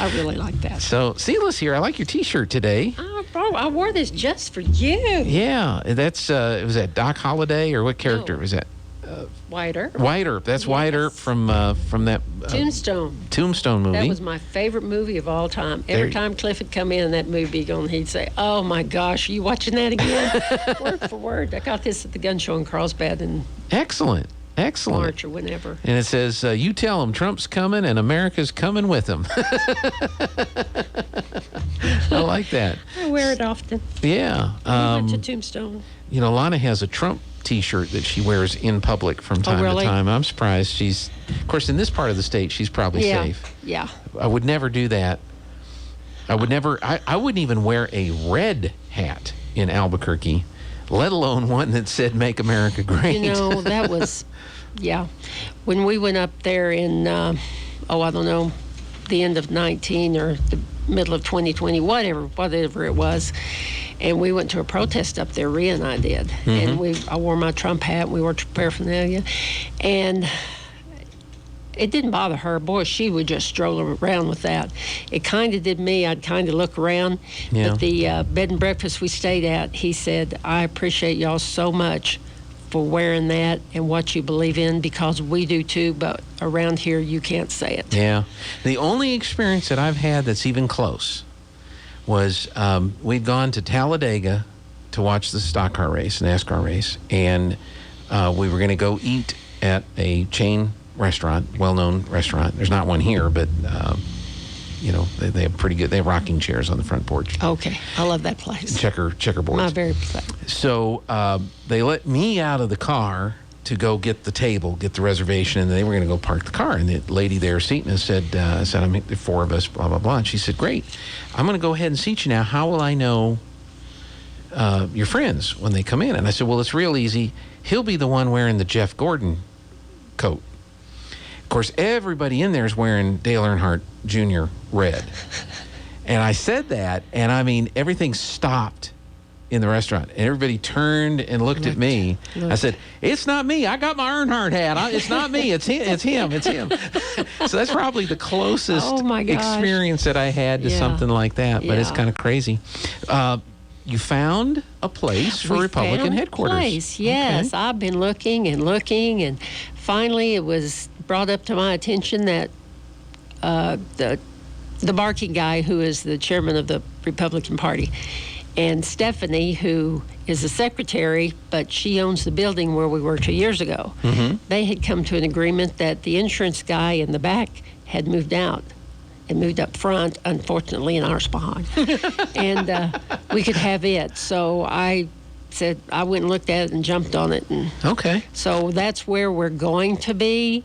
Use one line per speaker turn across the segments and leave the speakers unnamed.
I really like that.
So, Selah's here. I like your T-shirt today.
I wore this just for you.
Yeah, that's was that Doc Holliday or what character was that?
Wyatt Earp.
Wyatt Earp. That's
Yes.
Wyatt Earp from that
Tombstone
movie.
That was my favorite movie of all time. Every time Cliff would come in that movie, he'd say, "Oh my gosh, are you watching that again?" Word for word. I got this at the gun show in Carlsbad in
Excellent.
March or whenever.
And it says, "You tell him Trump's coming and America's coming with him." I like that.
I wear it often.
Yeah.
We went to Tombstone.
You know, Lana has a Trump T-shirt that she wears in public from time to time. I'm surprised she's, of course, in this part of the state, she's probably safe.
Yeah.
I would never do that. I wouldn't even wear a red hat in Albuquerque, let alone one that said "Make America Great."
You know, that was, when we went up there in, I don't know, the end of 19 or the middle of 2020, whatever it was. And we went to a protest up there, Rhea and I did.
Mm-hmm.
And I wore my Trump hat, and we wore paraphernalia. And it didn't bother her. Boy, she would just stroll around with that. It kind of did me. I'd kind of look around.
Yeah.
But the bed and breakfast we stayed at, he said, "I appreciate y'all so much for wearing that and what you believe in, because we do too, but around here you can't say it."
Yeah. The only experience that I've had that's even close was we'd gone to Talladega to watch the stock car race, NASCAR race, and we were going to go eat at a chain restaurant, well-known restaurant. There's not one here, but they have pretty good. They have rocking chairs on the front porch.
Okay, I love that place.
Checkerboards.
My very favorite.
So they let me out of the car to go get the table, get the reservation, and they were going to go park the car. And the lady there seating us said, "I'm the four of us, blah blah blah." And she said, "Great, I'm going to go ahead and seat you now. How will I know your friends when they come in?" And I said, "Well, it's real easy. He'll be the one wearing the Jeff Gordon coat." Of course, everybody in there is wearing Dale Earnhardt Jr. red. And I said that, and I mean, everything stopped in the restaurant, and everybody turned and looked at me. I said, "It's not me. I got my Earnhardt hat. It's not me. It's him. It's him." So that's probably the closest experience that I had to something like that, but it's kind of crazy. You found a place for Republican headquarters.
Yes.
Okay.
I've been looking, and finally it was brought up to my attention that the Barkey guy, who is the chairman of the Republican Party, and Stephanie, who is the secretary, but she owns the building where we were 2 years ago.
Mm-hmm.
They had come to an agreement that the insurance guy in the back had moved out and moved up front, unfortunately, in our spot. And we could have it. So I said, I went and looked at it and jumped on it. And
Okay.
so that's where we're going to be.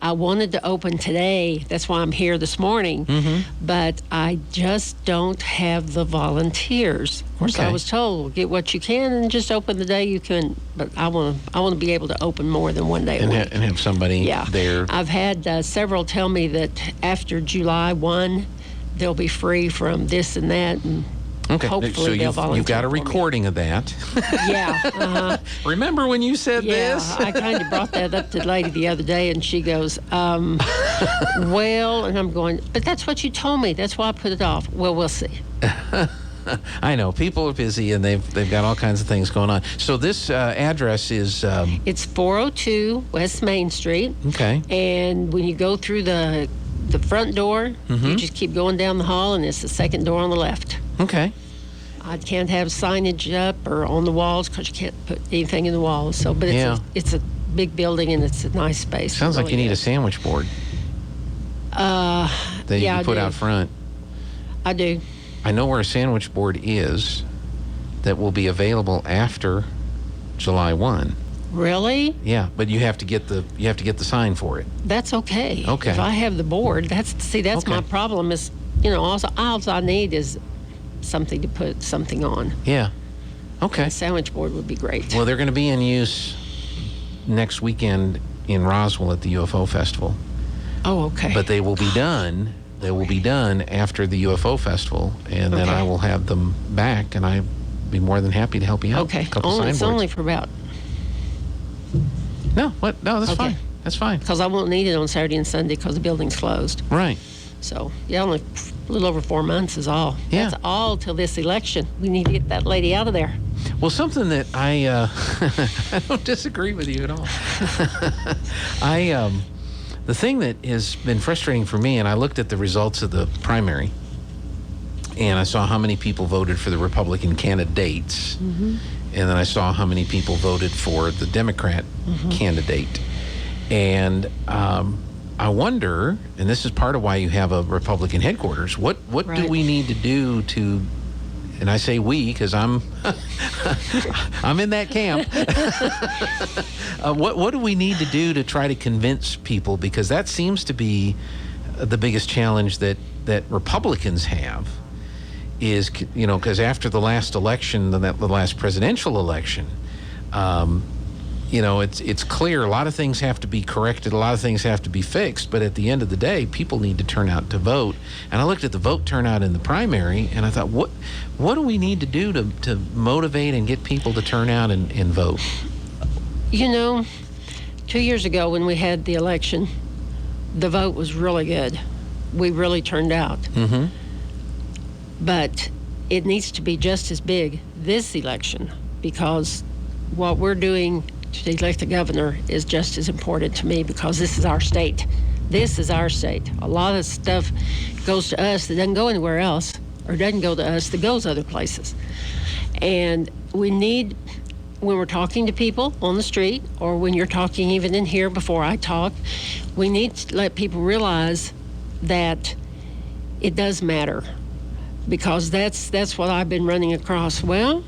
I wanted to open today. That's why I'm here this morning.
Mm-hmm.
But I just don't have the volunteers. Of course, I was told, get what you can and just open the day you can. But I want to be able to open more than one day a week.
And have somebody there.
I've had several tell me that after July 1, they'll be free from this and that. And hopefully
so
they'll volunteer.
You've got a recording of that.
Yeah. Uh-huh.
Remember when you said this?
Yeah, I kind of brought that up to the lady the other day, and she goes, well, and I'm going, but that's what you told me. That's why I put it off. Well, we'll see.
I know. People are busy, and they've got all kinds of things going on. So this address is...
It's 402 West Main Street.
Okay.
And when you go through the front door, you just keep going down the hall, and it's the second door on the left.
Okay.
I can't have signage up or on the walls because you can't put anything in the walls. So, but it's a big building and it's a nice space.
Sounds like you need a sandwich board. That you can put out front.
I do.
I know where a sandwich board is that will be available after July 1.
Really?
Yeah, but you have to get the sign for it.
That's okay.
Okay.
If I have the board, that's my problem is, all I need is something to put something on.
Yeah. Okay.
A sandwich board would be great.
Well, they're going to be in use next weekend in Roswell at the UFO Festival.
Oh, okay.
But they will be done. They will be done after the UFO Festival, and then I will have them back, and I'd be more than happy to help you out.
Okay.
It's
only for about...
No, that's fine. That's fine.
Because I won't need it on Saturday and Sunday because the building's closed.
Right.
So, only A little over 4 months is all.
Yeah.
That's all till this election. We need to get that lady out of there.
Well, something that I I don't disagree with you at all. The thing that has been frustrating for me, and I looked at the results of the primary, and I saw how many people voted for the Republican candidates, and then I saw how many people voted for the Democrat candidate. And I wonder, and this is part of why you have a Republican headquarters, what do we need to do to, and I say we because I'm I'm in that camp. What do we need to do to try to convince people? Because that seems to be the biggest challenge that Republicans have is, because after the last election, the last presidential election, it's clear a lot of things have to be corrected, a lot of things have to be fixed, but at the end of the day, people need to turn out to vote. And I looked at the vote turnout in the primary, and I thought, what do we need to do to motivate and get people to turn out and vote?
2 years ago when we had the election, the vote was really good. We really turned out. But it needs to be just as big this election, because what we're doing to elect the governor is just as important to me, because this is our state. This is our state. A lot of stuff goes to us that doesn't go anywhere else, or doesn't go to us that goes other places. And we need, when we're talking to people on the street, or when you're talking even in here before I talk, we need to let people realize that it does matter, because that's what I've been running across. Well,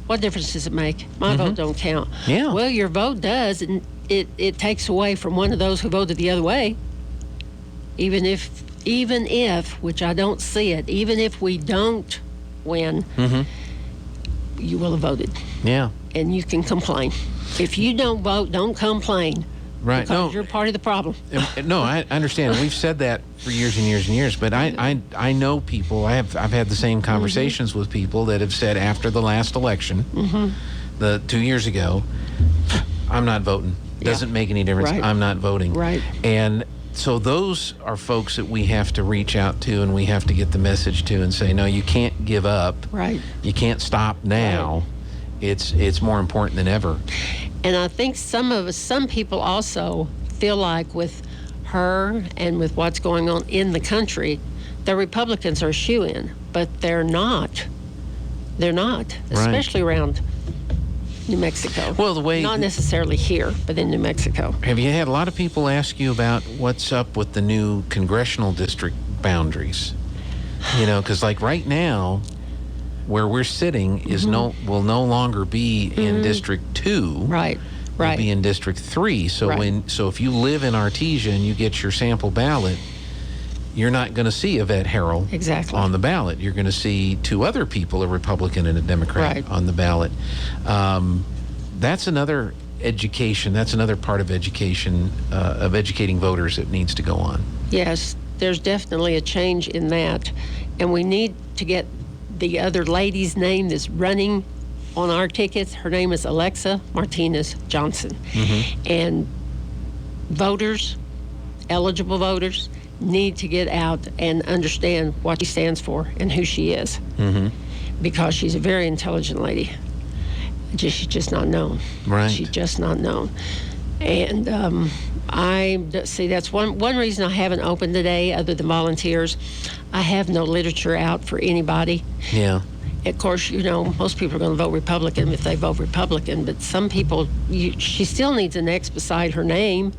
what difference does it make? My vote don't count.
Yeah.
Well, your vote does, and it takes away from one of those who voted the other way. Even if, which I don't see it, even if we don't win, you will have voted.
Yeah.
And you can complain. If you don't vote, don't complain.
Right.
Because you're part of the problem.
No, I understand. We've said that for years and years and years. But I know people. I've had the same conversations with people that have said after the last election, the 2 years ago, I'm not voting. Doesn't make any difference.
Right.
I'm not voting.
Right.
And so those are folks that we have to reach out to, and we have to get the message to, and say, no, you can't give up.
Right.
You can't stop now. Right. It's more important than ever.
And I think some people also feel like with her and with what's going on in the country, the Republicans are a shoo-in, but they're not. They're not, especially around New Mexico.
Well, the way...
Not necessarily here, but in New Mexico.
Have you had a lot of people ask you about what's up with the new congressional district boundaries? Because like right now, where we're sitting is will no longer be in District 2.
Right.
Will be in District 3. So so if you live in Artesia and you get your sample ballot, you're not going to see Yvette Harrell on the ballot. You're going to see two other people, a Republican and a Democrat, on the ballot. That's another education. That's another part of education, of educating voters that needs to go on.
Yes, there's definitely a change in that. And we need to get the other lady's name that's running on our tickets. Her name is Alexa Martinez Johnson. And voters, eligible voters, need to get out and understand what she stands for and who she is. Because she's a very intelligent lady. She's just not known.
Right.
She's just not known. And that's one reason I haven't opened today, other than volunteers. I have no literature out for anybody.
Yeah.
Of course, most people are going to vote Republican if they vote Republican, but some people, she still needs an X beside her name.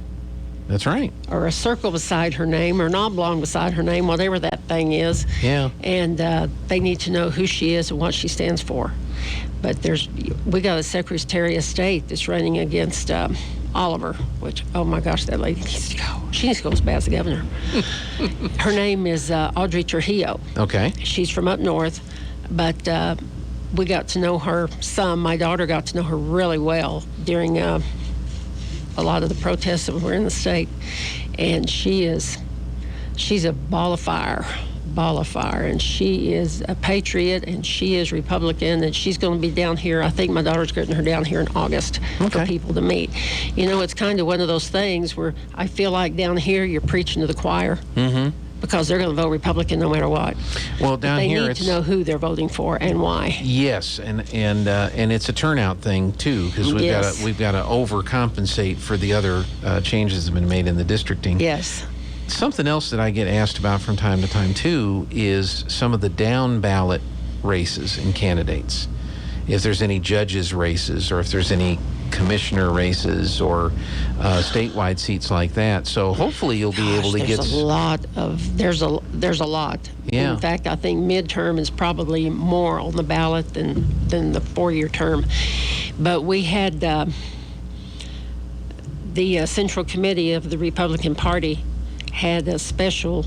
That's right. Or
a circle beside her name, or an oblong beside her name, whatever that thing is.
Yeah.
And they need to know who she is and what she stands for. But we got a Secretary of State that's running against Oliver, which, oh my gosh, that lady needs to go. She needs to go as bad as the governor. Her name is Audrey Trujillo.
Okay.
She's from up north, but we got to know her some. My daughter got to know her really well during a lot of the protests that were in the state. And she's a ball of fire, and she is a patriot, and she is Republican, and she's going to be down here. I think my daughter's getting her down here in August for people to meet. It's kind of one of those things where I feel like down here you're preaching to the choir. because they're going to vote Republican no matter what.
Well,
But
down
they
here
need to know who they're voting for and why.
Yes, and it's a turnout thing too, because
Yes.
we've got to overcompensate for the other changes that have been made in the districting.
Yes.
Something else that I get asked about from time to time too is some of the down ballot races and candidates. If there's any judges races, or if there's any commissioner races, or statewide seats like that. So hopefully you'll be able to get.
There's a lot.
Yeah.
In fact, I think midterm is probably more on the ballot than the 4-year term. But we had the Central Committee of the Republican Party had a special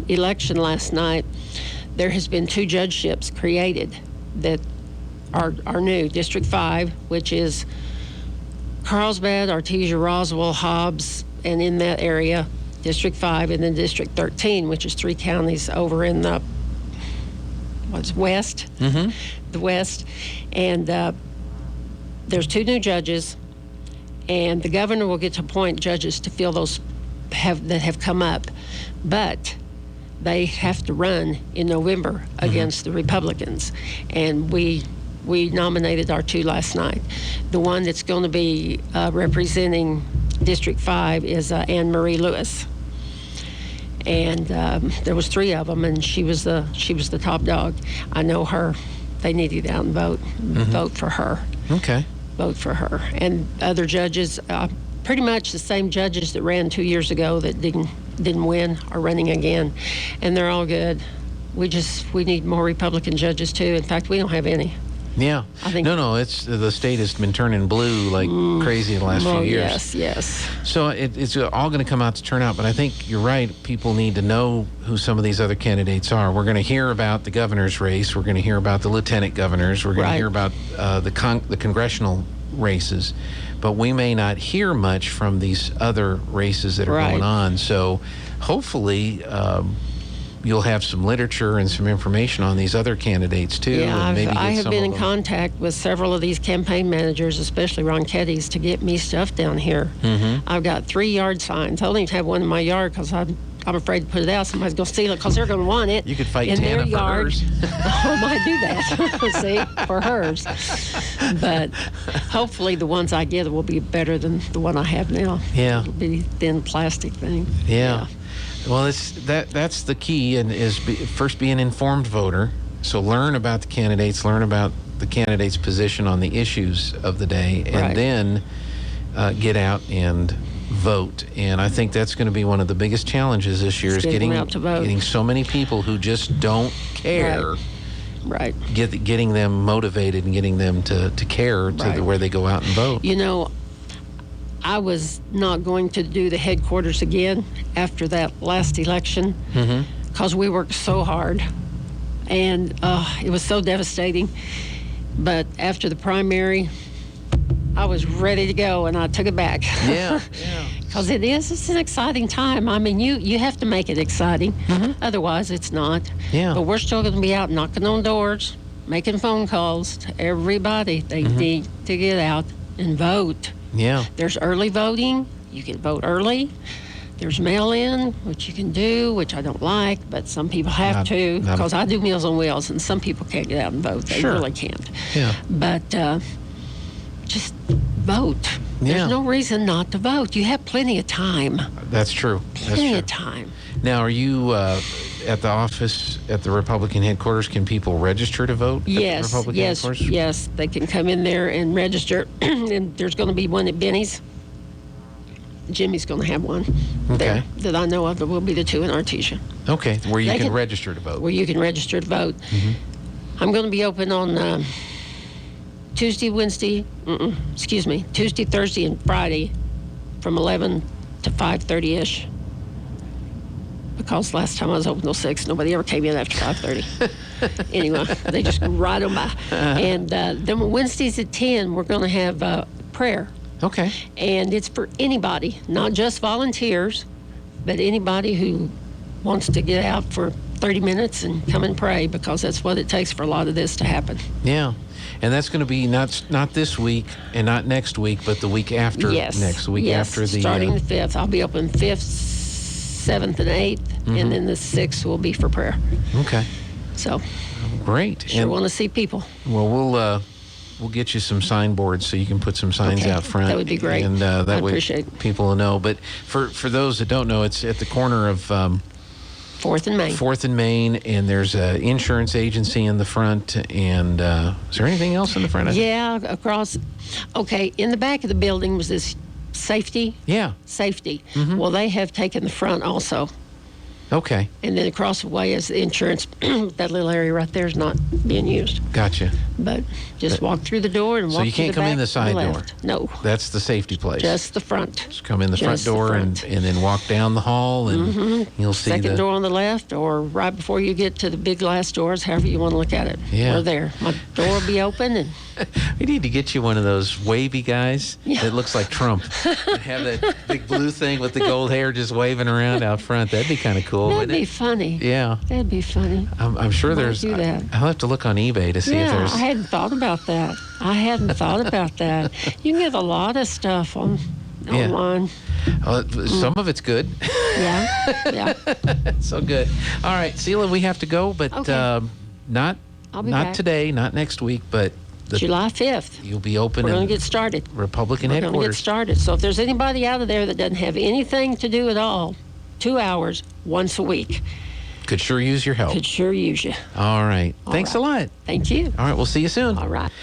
election last night. There has been 2 judgeships created that are new. District 5, which is Carlsbad, Artesia, Roswell, Hobbs, and in that area, District 5, and then District 13, which is 3 counties over in the west, the west. And there's 2 new judges, and the governor will get to appoint judges to fill those that have come up, but they have to run in November against the Republicans, and we nominated our 2 last night. The one that's going to be representing District 5 is Anne Marie Lewis, and there was 3 of them, and she was the top dog. I know her. They need to get out and vote. Vote for her.
Okay.
Vote for her. And other judges, pretty much the same judges that ran 2 years ago that didn't win are running again, and they're all good. We need more Republican judges too. In fact, we don't have any.
Yeah.
I think
it's the state has been turning blue like crazy in the last few years.
Yes.
So it's all going to come out to turn out, but I think you're right. People need to know who some of these other candidates are. We're going to hear about the governor's race. We're going to hear about the lieutenant governors. We're going to hear about the congressional races, but we may not hear much from these other races that are going on. So hopefully you'll have some literature and some information on these other candidates too.
Yeah,
and maybe
I have been in
them.
contact with several of these campaign managers, especially Ron Ketty's, to get me stuff down here. I've got 3 yard signs. I don't even have one in my yard because I'm afraid to put it out. Somebody's going to steal it because they're going to want it.
You could fight
in their
Tana for
yard.
hers.
I might do that. See, for hers. But hopefully the ones I get will be better than the one I have now.
Yeah.
It'll be thin plastic thing.
Yeah. Well, that's the key, and first be an informed voter. So learn about the candidates, learn about the candidate's position on the issues of the day, and then get out and vote. And I think that's going to be one of the biggest challenges this year, is getting
out to vote.
Getting so many people who just don't care.
Right.
Getting them motivated and getting them to care to where they go out and vote.
You know, I was not going to do the headquarters again after that last election because we worked so hard, and it was so devastating. But after the primary, I was ready to go, and I took it back.
Yeah.
Because it's an exciting time. I mean, you have to make it exciting. Otherwise, it's not.
Yeah.
But we're still going to be out knocking on doors, making phone calls to everybody. They need to get out and vote.
Yeah.
There's early voting. You can vote early. There's mail-in, which you can do, which I don't like, but some people have to, because I do Meals on Wheels, and some people can't get out and vote. They really can't.
Yeah.
But just vote. There's no reason not to vote. You have plenty of time.
That's true.
Plenty of time.
Now, are you at the office at the Republican headquarters? Can people register to vote?
Yes,
at the Republican headquarters?
yes. They can come in there and register. And there's going to be one at Benny's. Jimmy's going to have one there that I know of. There will be the 2 in Artesia.
Okay, where you can register to vote.
Where you can register to vote. I'm going to be open on Tuesday, Thursday, and Friday from 11 to 5:30-ish. Because last time I was open till 6, nobody ever came in after 5:30. Anyway, they just go right on by. And then Wednesdays at 10, we're going to have prayer.
Okay.
And it's for anybody, not just volunteers, but anybody who wants to get out for 30 minutes and come and pray, because that's what it takes for a lot of this to happen.
Yeah. And that's going to be not this week and not next week, but the week after next. The week after the...
starting the 5th. I'll be open 5th, 7th, and 8th. and then the 6th will be for prayer.
Okay.
So,
Great.
sure want to see people.
Well, we'll get you some signboards so you can put some signs
Okay,
out front.
that would be great.
And that
I'd
way
appreciate it.
people will know. But for those that don't know, it's at the corner of
4th and Main.
4th and Main, and there's an insurance agency in the front. And is there anything else in the front?
Yeah, across. Okay, in the back of the building was this safety.
Yeah.
Safety. Well, they have taken the front also.
Okay.
And then across the way is the insurance. That little area right there is not being used.
Gotcha.
But just walk through the door and
So
walk
you
through
can't
the
come
back
in the
and
side door?
left. No,
That's the safety place.
just the front.
Just come in the front
just the
door
front.
and then walk down the hall, and you'll see
Second
the
door on the left, or right before you get to the big glass doors, however you want to look at it.
Yeah.
We're there. My door will be open, and
We need to get you one of those wavy guys
Yeah.
that looks like Trump. Have that big blue thing with the gold hair just waving around out front. That'd be kind of cool,
that'd
wouldn't
be
it?
funny.
Yeah.
That'd be funny.
I'm sure
Might
there's.
do that.
I'll have to look on eBay to see if
Yeah,
there's.
I hadn't thought about that. I hadn't thought about that. You can get a lot of stuff online.
Some of it's good.
Yeah.
So good. All right, Selah, we have to go, but
Okay.
not
I'll be
not
back.
today, not next week, but
July 5th.
you'll be open
We're going
in
to get started.
Republican
We're going to get
headquarters.
started. So if there's anybody out of there that doesn't have anything to do at all, 2 hours once a week,
Could sure use your help.
could sure use you.
All right. Thanks
right.
a lot.
Thank you.
All right, we'll see you soon.
All right.